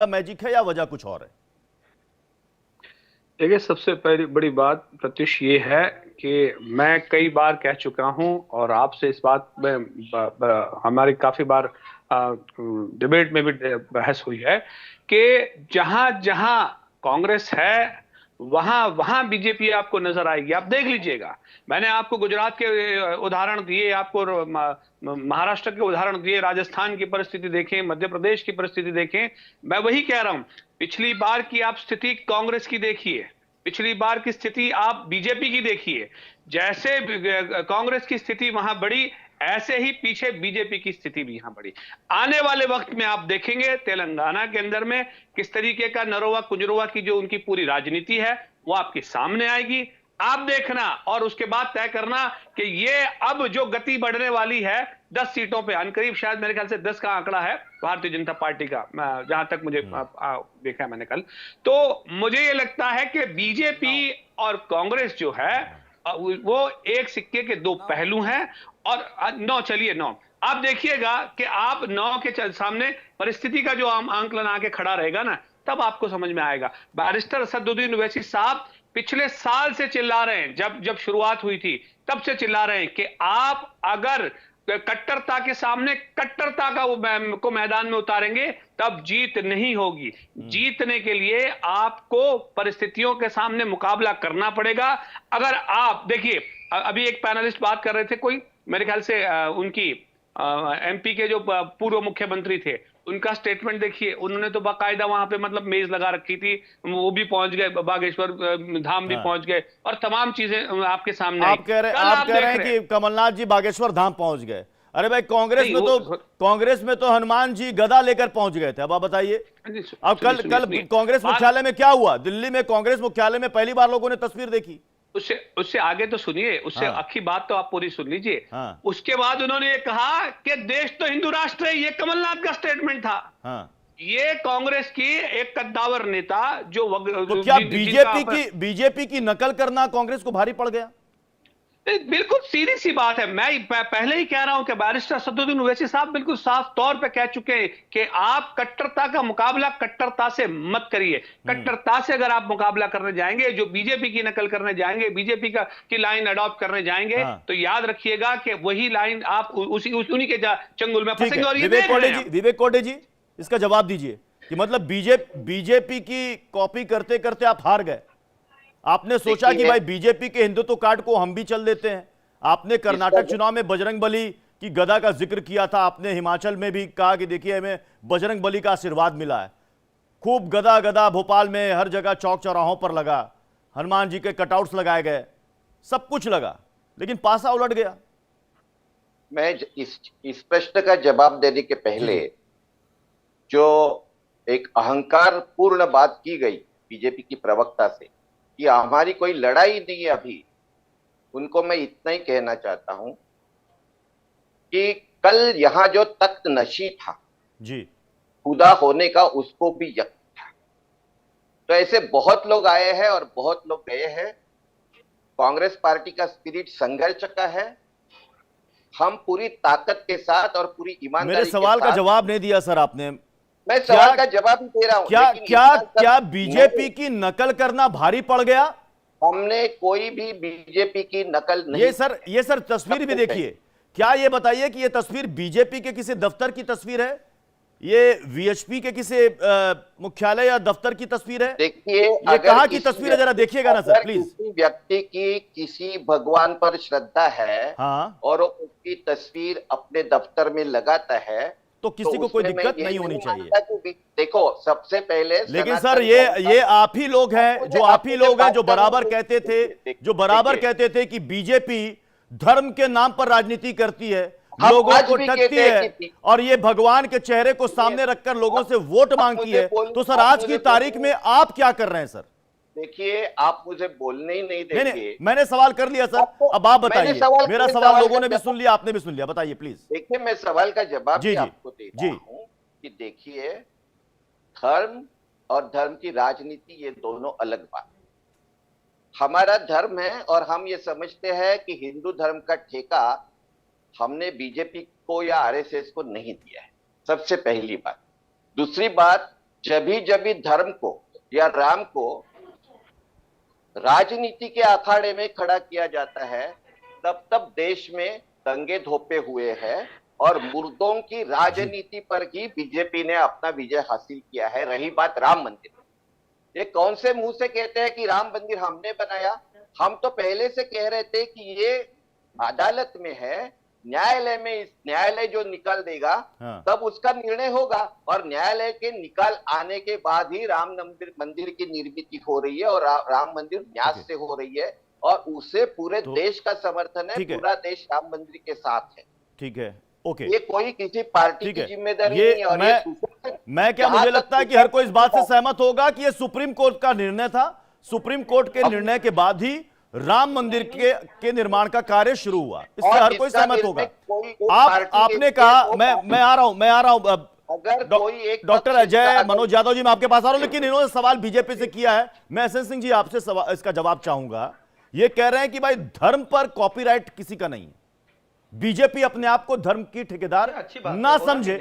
Magic है या वजह कुछ और है? देखिए, सबसे पहली बड़ी बात प्रत्युष ये है कि मैं कई बार कह चुका हूं और आपसे इस बात में हमारी काफी बार डिबेट में भी बहस हुई है कि जहां जहां कांग्रेस है वहां वहां बीजेपी आपको नजर आएगी। आप देख लीजिएगा, मैंने आपको गुजरात के उदाहरण दिए, आपको महाराष्ट्र के उदाहरण दिए, राजस्थान की परिस्थिति देखें, मध्य प्रदेश की परिस्थिति देखें। मैं वही कह रहा हूं, पिछली बार की आप स्थिति कांग्रेस की देखिए, पिछली बार की स्थिति आप बीजेपी की देखिए। जैसे कांग्रेस की स्थिति वहां बढ़ी, ऐसे ही पीछे बीजेपी की स्थिति भी यहां बढ़ी। आने वाले वक्त में आप देखेंगे तेलंगाना के अंदर में किस तरीके का नरोवा कुजरोवा की जो उनकी पूरी राजनीति है वो आपके सामने आएगी। आप देखना और उसके बाद तय करना कि ये अब जो गति बढ़ने वाली है 10 सीटों पे, अनकरीब शायद मेरे ख्याल से 10 का आंकड़ा है भारतीय जनता पार्टी का, जहां तक मुझे देखा है मैंने कल। तो मुझे ये लगता है कि बीजेपी और कांग्रेस जो है वो एक सिक्के के दो पहलू हैं। और 9, चलिए 9, आप देखिएगा कि आप 9 के सामने परिस्थिति का जो आंकलन आके खड़ा रहेगा ना, तब आपको समझ में आएगा। बैरिस्टर असदुद्दीन ओवैसी साहब पिछले साल से चिल्ला रहे हैं, जब जब शुरुआत हुई थी तब से चिल्ला रहे हैं कि आप अगर कट्टरता के सामने कट्टरता को मैदान में उतारेंगे तब जीत नहीं होगी। जीतने के लिए आपको परिस्थितियों के सामने मुकाबला करना पड़ेगा। अगर आप देखिए, अभी एक पैनलिस्ट बात कर रहे थे, कोई मेरे ख्याल से उनकी एमपी के जो पूर्व मुख्यमंत्री थे, उनका स्टेटमेंट देखिए, उन्होंने तो बाकायदा वहां पे मतलब मेज लगा रखी थी, वो भी पहुंच गए, बागेश्वर धाम भी पहुंच गए और तमाम चीजें आपके सामने आई। आप कह रहे हैं कि कमलनाथ जी बागेश्वर धाम पहुंच गए। अरे भाई, कांग्रेस में तो हनुमान जी गदा लेकर पहुंच गए थे। अब आप बताइए, अब कल कांग्रेस मुख्यालय में क्या हुआ? दिल्ली में कांग्रेस मुख्यालय में पहली बार लोगों ने तस्वीर देखी। उससे उससे आगे तो सुनिए, उससे आखिरी बात तो आप पूरी सुन लीजिए। हाँ। उसके बाद उन्होंने ये कहा कि देश तो हिंदू राष्ट्र है, ये कमलनाथ का स्टेटमेंट था। हाँ। ये कांग्रेस की एक कद्दावर नेता जो तो क्या बीजेपी की नकल करना कांग्रेस को भारी पड़ गया? बिल्कुल सीधी सी बात है। मैं पहले ही कह रहा हूं कि बैरिस्टर असदुद्दीन ओवैसी साहब बिल्कुल साफ तौर पे कह चुके हैं कि आप कट्टरता का मुकाबला कट्टरता से मत करिए। कट्टरता से अगर आप मुकाबला करने जाएंगे, जो बीजेपी की नकल करने जाएंगे, बीजेपी की लाइन अडॉप्ट करने जाएंगे, तो याद रखिएगा कि वही लाइन आप उन्हीं के चंगुल में फंसेंगे। और ये विवेक कोटे जी, इसका जवाब दीजिए कि मतलब बीजेपी की कॉपी करते करते आप हार गए। आपने सोचा कि भाई बीजेपी के हिंदुत्व कार्ड को हम भी चल देते हैं। आपने कर्नाटक चुनाव में बजरंग बली की गदा का जिक्र किया था। आपने हिमाचल में भी कहा कि देखिए हमें बजरंग बली का आशीर्वाद मिला है। खूब गदा गदा भोपाल में हर जगह चौक चौराहों पर लगा, हनुमान जी के कटआउट्स लगाए गए, सब कुछ लगा, लेकिन पासा उलट गया। मैं इस प्रश्न का जवाब देने के पहले जो एक अहंकार पूर्ण बात की गई बीजेपी की प्रवक्ता से कि हमारी कोई लड़ाई नहीं है अभी, उनको मैं इतना ही कहना चाहता हूं कि कल यहां जो तख्त नशी था जी, खुदा होने का उसको भी यकीन था। तो ऐसे बहुत लोग आए हैं और बहुत लोग गए हैं। कांग्रेस पार्टी का स्पिरिट संघर्ष का है। हम पूरी ताकत के साथ और पूरी ईमानदारी मेरे सवाल का जवाब नहीं दिया सर आपने। मैं सवाल का जवाब ही दे रहा हूं। क्या बीजेपी की नकल करना भारी पड़ गया? हमने कोई भी बीजेपी की नकल नहीं। ये सर तस्वीर भी देखिए। क्या ये बताइए कि ये तस्वीर बीजेपी के किसी दफ्तर की तस्वीर है? ये वीएचपी के किसी मुख्यालय या दफ्तर की तस्वीर है? देखिए, ये कहां की तस्वीर है, जरा देखिएगा ना सर प्लीज। किसी व्यक्ति की किसी भगवान पर श्रद्धा है, हाँ, और उसकी तस्वीर अपने दफ्तर में लगाता है, तो किसी को कोई दिक्कत नहीं होनी चाहिए। देखो, सबसे पहले लेकिन सर ये आप ही लोग हैं जो बराबर कहते थे कि बीजेपी धर्म के नाम पर राजनीति करती है, लोगों को ठगती है और ये भगवान के चेहरे को सामने रखकर लोगों से वोट मांगती है। तो सर आज की तारीख में आप क्या कर रहे हैं सर? देखिए, आप मुझे बोलने ही नहीं देंगे। नहीं, मैंने सवाल कर लिया सर, अब आप बताइए। मेरा सवाल लोगों ने भी सुन लिया, आपने भी सुन लिया, बताइए प्लीज। देखिए, मैं सवाल का जवाब भी आपको देता हूं कि देखिए, धर्म और धर्म की राजनीति ये दोनों अलग बात है। हमारा धर्म है और हम ये समझते हैं कि हिंदू धर्म का ठेका हमने बीजेपी को या आरएसएस को नहीं दिया है, सबसे पहली बात। दूसरी बात, जब भी धर्म को या राम को राजनीति के अखाड़े में खड़ा किया जाता है, तब तब देश में दंगे धोपे हुए हैं और मुर्दों की राजनीति पर ही बीजेपी ने अपना विजय हासिल किया है। रही बात राम मंदिर, ये कौन से मुंह से कहते हैं कि राम मंदिर हमने बनाया? हम तो पहले से कह रहे थे कि ये अदालत में है, न्यायालय में, इस न्यायालय जो निकाल देगा तब उसका निर्णय होगा, और न्यायालय के निकाल आने के बाद ही राम मंदिर की निर्मित हो रही है और राम मंदिर न्यास से हो रही है, और उसे पूरे देश का समर्थन है, पूरा देश राम मंदिर के साथ है। ठीक है, ओके। ये कोई किसी पार्टी की जिम्मेदारी नहीं है। और मैं क्या, मुझे लगता है कि हर कोई इस बात से सहमत होगा कि ये सुप्रीम कोर्ट का निर्णय था। सुप्रीम कोर्ट के निर्णय के बाद ही राम मंदिर के निर्माण का कार्य शुरू हुआ, इससे हर कोई सहमत होगा। आपने कहा, मैं आ रहा हूं अगर डॉक्टर अजय मनोज यादव जी, मैं आपके पास आ रहा हूं, लेकिन इन्होंने सवाल बीजेपी से किया है। मैं एसएन सिंह जी आपसे इसका जवाब चाहूंगा। ये कह रहे हैं कि भाई धर्म पर कॉपीराइट किसी का नहीं है, बीजेपी अपने आप को धर्म की ठेकेदार ना समझे।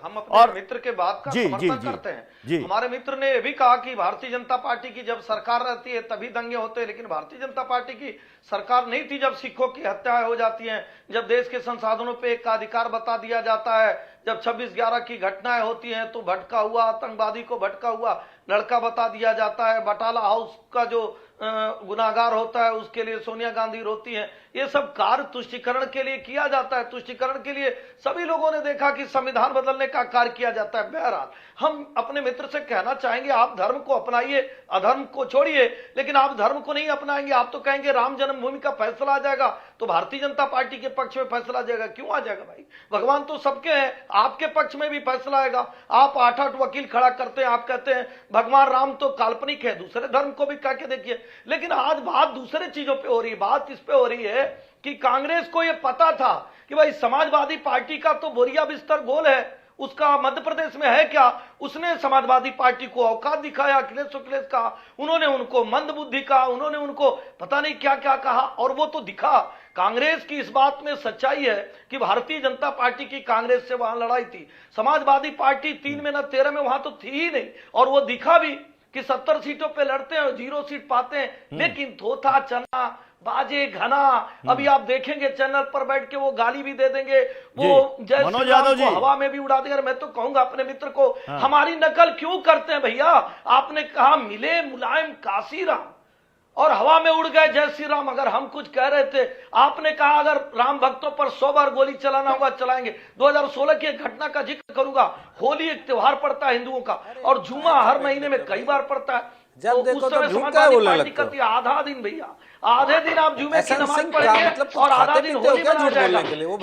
हम अपने और मित्र के बात का समर्थन करते हैं। हमारे मित्र ने यह भी कहा कि भारतीय जनता पार्टी की जब सरकार रहती है तभी दंगे होते हैं, लेकिन भारतीय जनता पार्टी की सरकार नहीं थी जब सिखों की हत्याएं हो जाती हैं, जब देश के संसाधनों पे एक अधिकार बता दिया जाता है, जब 26/11 की घटनाएं होती हैं तो भटका हुआ आतंकवादी को भटका हुआ लड़का बता दिया जाता है, बटाला हाउस का जो गुनाहगार होता है उसके लिए सोनिया गांधी रोती हैं। ये सब कार्य तुष्टीकरण के लिए किया जाता है, तुष्टीकरण के लिए सभी लोगों ने देखा कि संविधान बदलने का कार्य किया जाता है। बहरहाल हम अपने मित्र से कहना चाहेंगे, आप धर्म को अपनाइए, अधर्म को छोड़िए, लेकिन आप धर्म को नहीं अपनाएंगे। आप तो कहेंगे राम जन्मभूमि का फैसला आ जाएगा तो भारतीय जनता पार्टी के पक्ष में फैसला आ जाएगा। क्यों आ जाएगा भाई? भगवान तो सबके हैं, आपके पक्ष में भी फैसला आएगा। आप 8-8 वकील खड़ा करते हैं, आप कहते हैं भगवान राम तो काल्पनिक है, दूसरे धर्म को भी कह के देखिए। लेकिन आज बात दूसरे चीजों पे हो रही है। बात इस पे हो रही है कि कांग्रेस को यह पता था कि भाई समाजवादी पार्टी का तो बोरिया बिस्तर गोल है, उसका मध्य प्रदेश में है क्या? उसने समाजवादी पार्टी को औकात दिखाया, अखिलेश का, उन्होंने उनको मंदबुद्धि कहा, उन्होंने उनको पता नहीं क्या क्या कहा, और वो तो दिखा। कांग्रेस की इस बात में सच्चाई है कि भारतीय जनता पार्टी की कांग्रेस से वहां लड़ाई थी, समाजवादी पार्टी 3 में न 13 में वहां तो थी ही नहीं, और वो दिखा भी कि 70 सीटों पे लड़ते हैं और 0 सीट पाते हैं। लेकिन थोथा चना बाजे घना, अभी आप देखेंगे चैनल पर बैठ के वो गाली भी दे देंगे, वो जय श्री राम को हवा में भी उड़ा देंगे। मैं तो कहूंगा अपने मित्र को, हमारी नकल क्यों करते हैं भैया? आपने कहा मिले मुलायम काशीराम और हवा में उड़ गए जय श्री राम। अगर हम कुछ कह रहे थे, आपने कहा अगर राम भक्तों पर 100 बार गोली चलाना होगा चलाएंगे। 2016 की एक घटना का जिक्र करूंगा। होली एक त्योहार पड़ता है हिंदुओं का, और जुमा हर महीने में कई बार पड़ता है। जब देखो तो समाजवादी पार्टी का आधा दिन भैया, आधे दिन आप जुमे की नमाज पढ़ेंगे और आधा दिन होली मना जाएगा।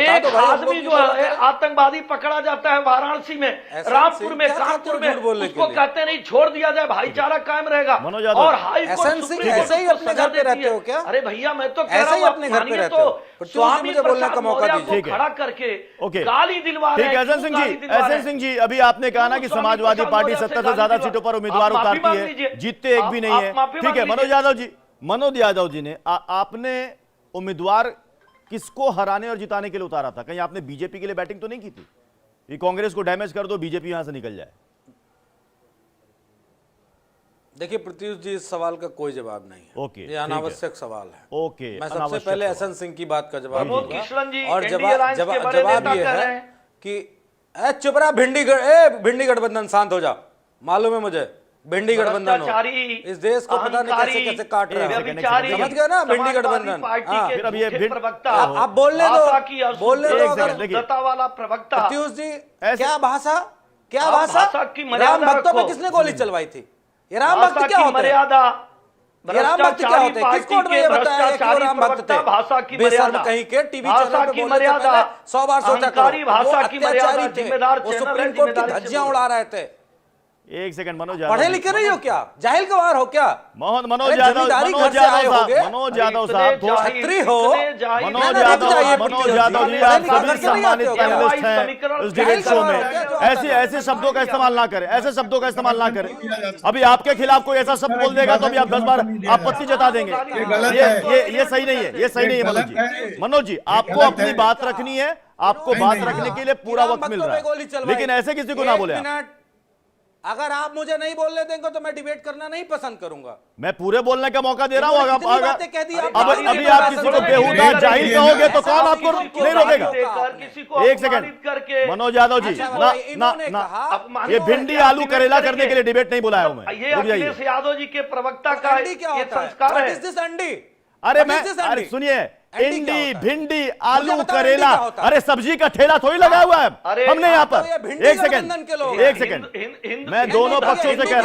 एक आदमी जो है आतंकवादी पकड़ा जाता है वाराणसी में, रामपुर में, कानपुर में, उसको कहते नहीं छोड़ दिया जाए, भाईचारा कायम रहेगा। और हाई कोर्ट ऐसे ही अपने घर पे रहते हो क्या? अरे भैया मैं तो कह रहा हूँ अपने घर पे रहते हो, स्वामी प्रसाद मौर्य को खड़ा करके गाली दिलवा रहे हैं। एसएन सिंह जी, अभी आपने कहा ना कि समाजवादी पार्टी 70 से ज्यादा सीटों पर उम्मीदवार उतारती है, जीतते एक भी नहीं है। ठीक है मनोज यादव जी ने आपने उम्मीदवार किसको हराने और जिताने के लिए उतारा था? कहीं आपने बीजेपी के लिए बैटिंग तो नहीं की थी कि कांग्रेस को डैमेज कर दो, बीजेपी यहां से निकल जाए? देखिए प्रत्युष जी, इस सवाल का कोई जवाब नहीं है। ओके, ये अनावश्यक सवाल है। ओके, मैं सबसे पहले एसएन सिंह की बात का जवाब दूंगा, और जवाब ये है कि चुप रहा भिंडी गठबंधन, शांत हो जा। मालूम है मुझे भिंडी गठबंधन हो, इस देश को पता नहीं कैसे कैसे काट रहा है, समझ गए ना? भिंडी गठबंधन। आप बोलने दो वाला प्रवक्ता प्रत्युष जी, क्या भाषा राम भक्तों पे किसने गोली चलवाई थी? ये राम भक्त क्या होते हैं? ये राम भक्त क्या होते हैं? किस कोर्ट में ये बताया कि वो राम भक्त थे? भाषा की मर्यादा कहीं के टीवी चैनल पे बोलने से पहले 100 बार सोचा करो। भाषा की मर्यादा, जिम्मेदार वो सुप्रीम कोर्ट की धज्जियां उड़ा रहे थे। एक सेकंड मनोज, पढ़े लिखे नहीं हो क्या? जाहिल गवार हो क्या? मनोज यादव साहब, छत्री हो, मनोज यादव जी, आप सभी सम्मानित पैनलिस्ट हैं इस डिबेट शो में। ऐसे शब्दों का इस्तेमाल ना करें, ऐसे शब्दों का इस्तेमाल ना करें। अभी आपके खिलाफ कोई ऐसा शब्द बोल देगा तो अभी आप 10 बार आपत्ति जता देंगे। ये सही नहीं है, ये सही नहीं है मनोज जी। मनोज जी, आपको अपनी बात रखनी है, आपको बात रखने के लिए पूरा वक्त मिल रहा है, लेकिन ऐसे किसी को ना बोले। अगर आप मुझे नहीं बोलने देंगे तो मैं डिबेट करना नहीं पसंद करूंगा। मैं पूरे बोलने का मौका दे रहा हूं। इतनी बातें कह दी आप। अब अभी आप किसी को बेहुदा जाहिल कहोगे तो कौन आपको नहीं रोकेगा? एक सेकंड मनोज यादव जी, ना ये भिंडी आलू करेला करने के लिए डिबेट नहीं बुलाया हूं मैं। ये अखिलेश यादव जी के प्रवक्ता का ये संस्कार है। अरे मैं, अरे सुनिए, इंडी भिंडी आलू करेला, अरे सब्जी का ठेला थोड़ी लगा हुआ है हमने यहाँ पर। एक सेकंड, मैं दोनों पक्षों से कह